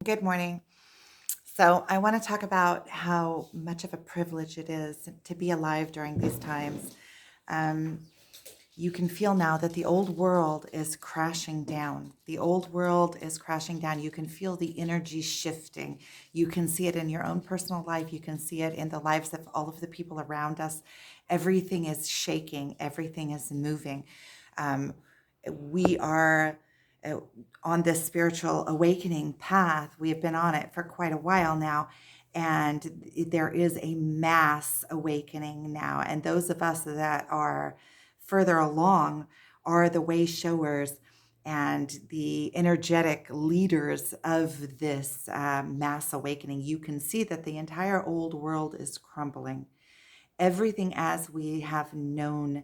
Good morning. So, I want to talk about how much of a privilege it is to be alive during these times. Um, you can feel now that the old world is crashing down. The old world is crashing down. You can feel the energy shifting. You can see it in your own personal life. You can see it in the lives of all of the people around us. Everything is shaking, everything is moving. Um, we are uh, on this spiritual awakening path. We have been on it for quite a while now. And there is a mass awakening now. And those of us that are further along are the Wayshowers and the energetic leaders of this mass awakening. You can see that the entire old world is crumbling. Everything as we have known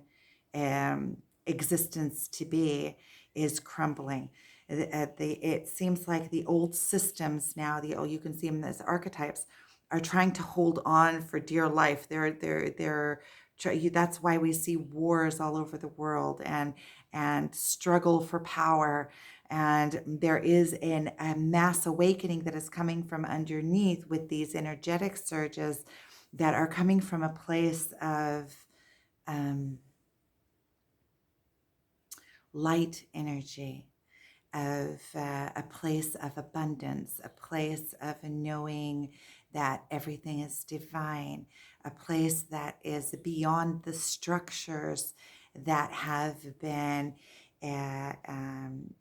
existence to be is crumbling. It seems like the old systems now, you can see them as archetypes, are trying to hold on for dear life. That's why we see wars all over the world and struggle for power. And there is a mass awakening that is coming from underneath with these energetic surges that are coming from a place of um, light energy, of a place of abundance, a place of knowing that everything is divine, a place that is beyond the structures that have been uh, um,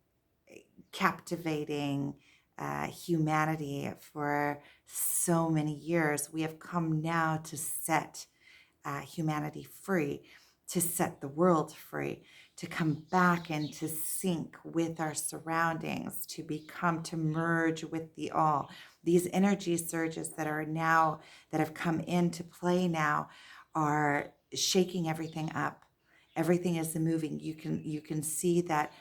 captivating humanity for so many years. We have come now to set humanity free, to set the world free, to come back and to sync with our surroundings, to merge with the all. These energy surges that have come into play now, are shaking everything up. Everything is moving. You can see that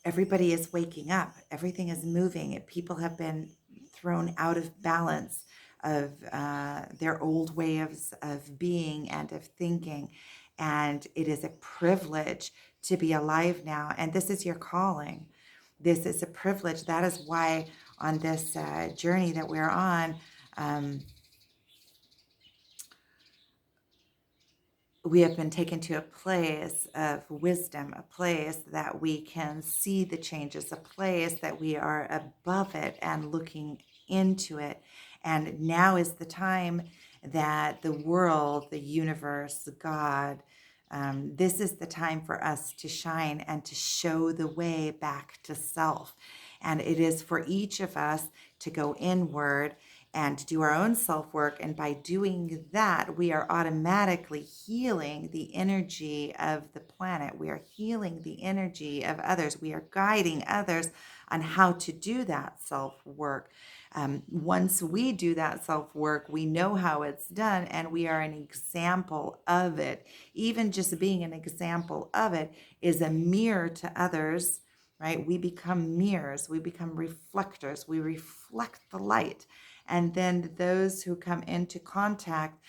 everybody is waking up. Everything is moving. People have been thrown out of balance of their old ways of being and of thinking. And it is a privilege to be alive now. And this is your calling. This is a privilege. That is why on this journey that we're on, um, we have been taken to a place of wisdom, a place that we can see the changes, a place that we are above it and looking into it. And now is the time that the world, the universe, God, this is the time for us to shine and to show the way back to self. And it is for each of us to go inward and do our own self work. And by doing that, we are automatically healing the energy of the planet. We are healing the energy of others. We are guiding others on how to do that self work. Once we do that self work, we know how it's done and we are an example of it. Even just being an example of it is a mirror to others, right? We become mirrors, we become reflectors, we reflect the light. And then those who come into contact,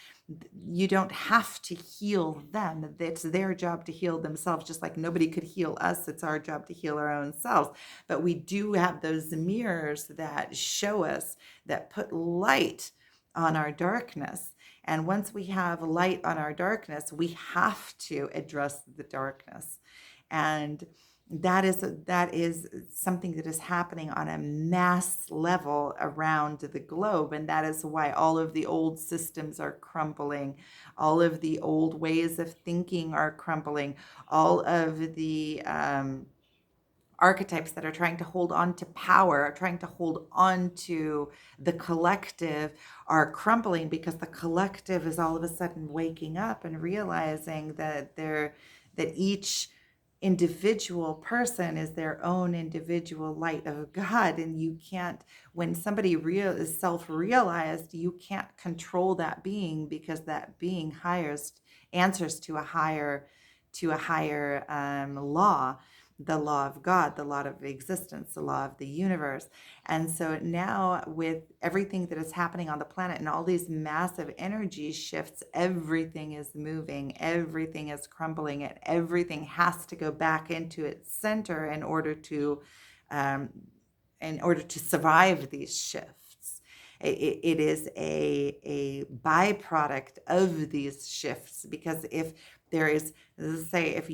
you don't have to heal them. It's their job to heal themselves, just like nobody could heal us. It's our job to heal our own selves. But we do have those mirrors that show us, that put light on our darkness. And once we have light on our darkness, we have to address the darkness. And that is something that is happening on a mass level around the globe, and that is why all of the old systems are crumbling, all of the old ways of thinking are crumbling, all of the archetypes that are trying to hold on to power, are trying to hold on to the collective, are crumbling because the collective is all of a sudden waking up and realizing that each individual person is their own individual light of God. And you can't, when somebody is self-realized, you can't control that being, because that being hires answers to a higher law, the law of God, the law of existence, the law of the universe. And so now, with everything that is happening on the planet and all these massive energy shifts, everything is moving, everything is crumbling, and everything has to go back into its center in order to um, in order to survive these shifts. It is a byproduct of these shifts, because if there is, let's say, if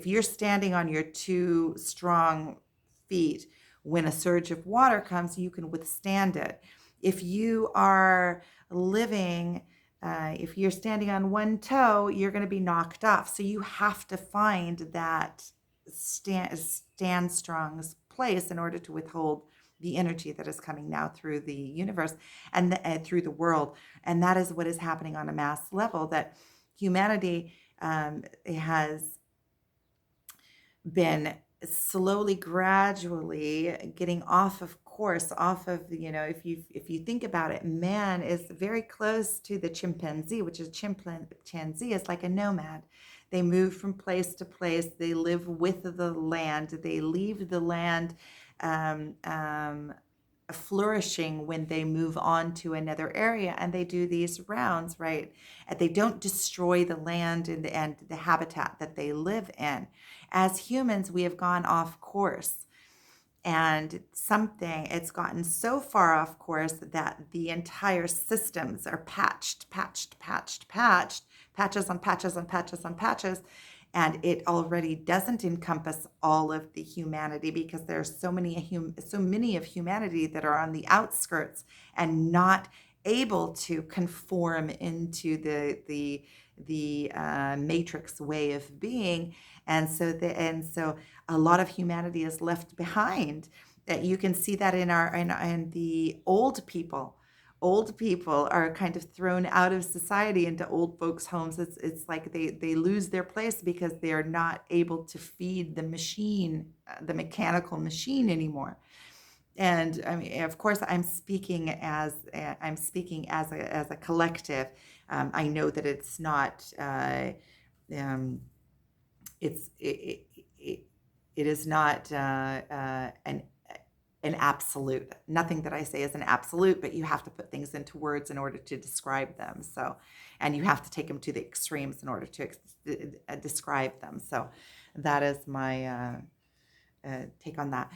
you're standing on your two strong feet, when a surge of water comes, you can withstand it. If you are living, if you're standing on one toe, you're going to be knocked off. So you have to find that stand strong's place in order to withhold the energy that is coming now through the universe and through the world. And that is what is happening on a mass level, that humanity has been slowly, gradually getting off of course, off of, if you think about it, man is very close to the chimpanzee, which is chimpanzee is like a nomad. They move from place to place. They live with the land. They leave the land um, um, flourishing when they move on to another area, and they do these rounds, right? And they don't destroy the land and the habitat that they live in. As humans, we have gone off course, and it's gotten so far off course that the entire systems are patched, patches on patches on patches on patches. And it already doesn't encompass all of the humanity, because there's so many of humanity that are on the outskirts and not able to conform into the matrix way of being. And so a lot of humanity is left behind. That you can see that in the old people. Old people are kind of thrown out of society into old folks' homes. It's like they lose their place because they are not able to feed the machine, the mechanical machine anymore. And I mean, of course, I'm speaking as a collective. I know that it's not. Um, it is not an absolute. Nothing that I say is an absolute, but you have to put things into words in order to describe them. So, and you have to take them to the extremes in order to describe them. So, that is my take on that.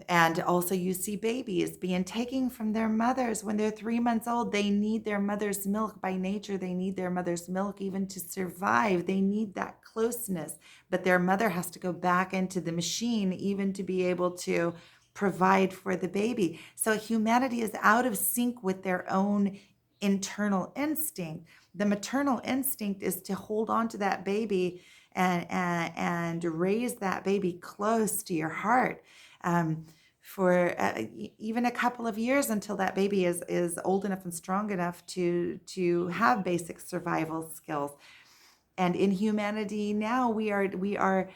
And also, you see babies being taken from their mothers when they're 3 months old. They need their mother's milk by nature. They need their mother's milk even to survive. They need that closeness. But their mother has to go back into the machine even to be able to provide for the baby. So humanity is out of sync with their own internal instinct. The maternal instinct is to hold on to that baby and raise that baby close to your heart, for even a couple of years, until that baby is old enough and strong enough to have basic survival skills. And in humanity now, we are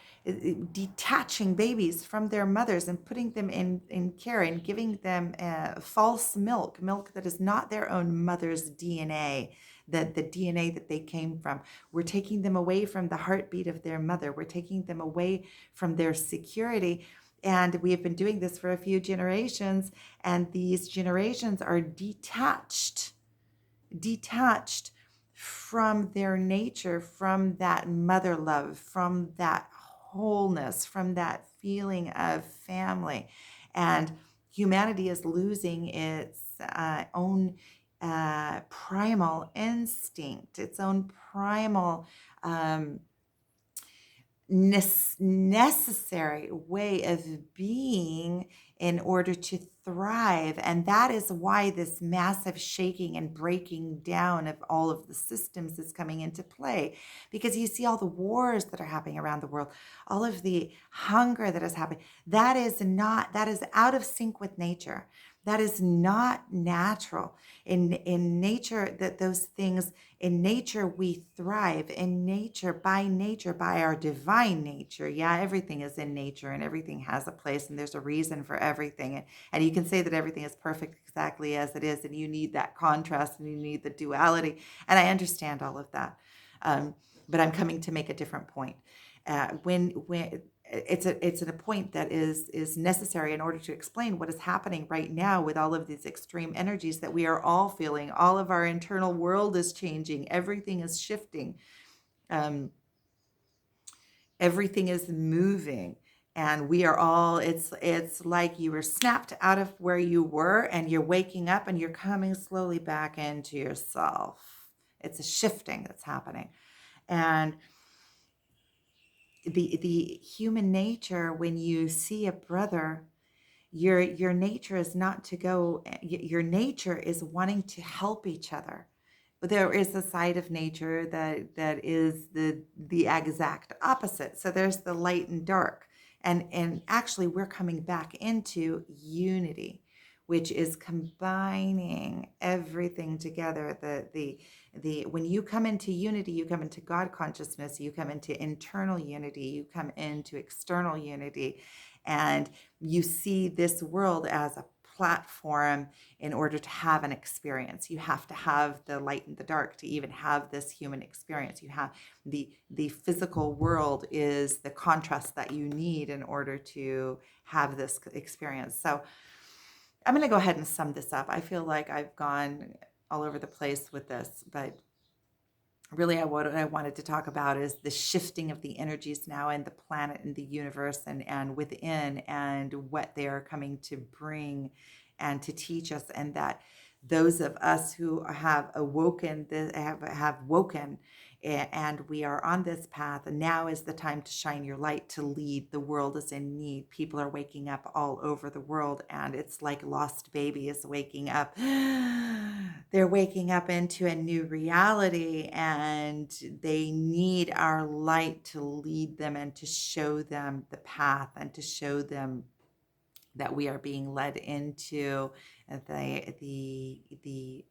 detaching babies from their mothers and putting them in care and giving them false milk that is not their own mother's DNA, the DNA that they came from. We're taking them away from the heartbeat of their mother. We're taking them away from their security. And we have been doing this for a few generations, and these generations are detached from their nature, from that mother love, from that wholeness, from that feeling of family. And humanity is losing its own primal instinct, its own primal necessary way of being in order to thrive. And that is why this massive shaking and breaking down of all of the systems is coming into play. Because you see all the wars that are happening around the world, all of the hunger that is happening. That is out of sync with nature. That is not natural. In nature, that those things, in nature we thrive. In nature, by our divine nature. Yeah, everything is in nature and everything has a place and there's a reason for everything. And you can say that everything is perfect exactly as it is, and you need that contrast and you need the duality. And I understand all of that. But I'm coming to make a different point. When it's at a point that is necessary in order to explain what is happening right now with all of these extreme energies that we are all feeling. All of our internal world is changing. Everything is shifting. Um, Everything is moving. And we are all, it's like you were snapped out of where you were and you're waking up and you're coming slowly back into yourself. It's a shifting that's happening. And the human nature, when you see a brother, your nature is not to go, your nature is wanting to help each other. But there is a side of nature that is the exact opposite. So there's the light and dark. And actually we're coming back into unity, which is combining everything together. The when you come into unity, you come into God consciousness, you come into internal unity, you come into external unity, and you see this world as a platform. In order to have an experience, you have to have the light and the dark to even have this human experience. You have the physical world is the contrast that you need in order to have this experience. So I'm going to go ahead and sum this up. I feel like I've gone all over the place with this, but really what I wanted to talk about is the shifting of the energies now in the planet and the universe and within, and what they are coming to bring and to teach us. And that those of us who have awoken, have woken, and we are on this path, and now is the time to shine your light, to lead. The world is in need. People are waking up all over the world, and it's like lost babies waking up. They're waking up into a new reality, and they need our light to lead them and to show them the path and to show them that we are being led into the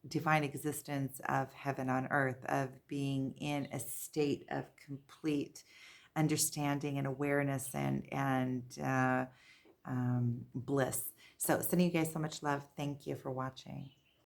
divine existence of heaven on earth, of being in a state of complete understanding and awareness and bliss. So sending you guys so much love. Thank you for watching.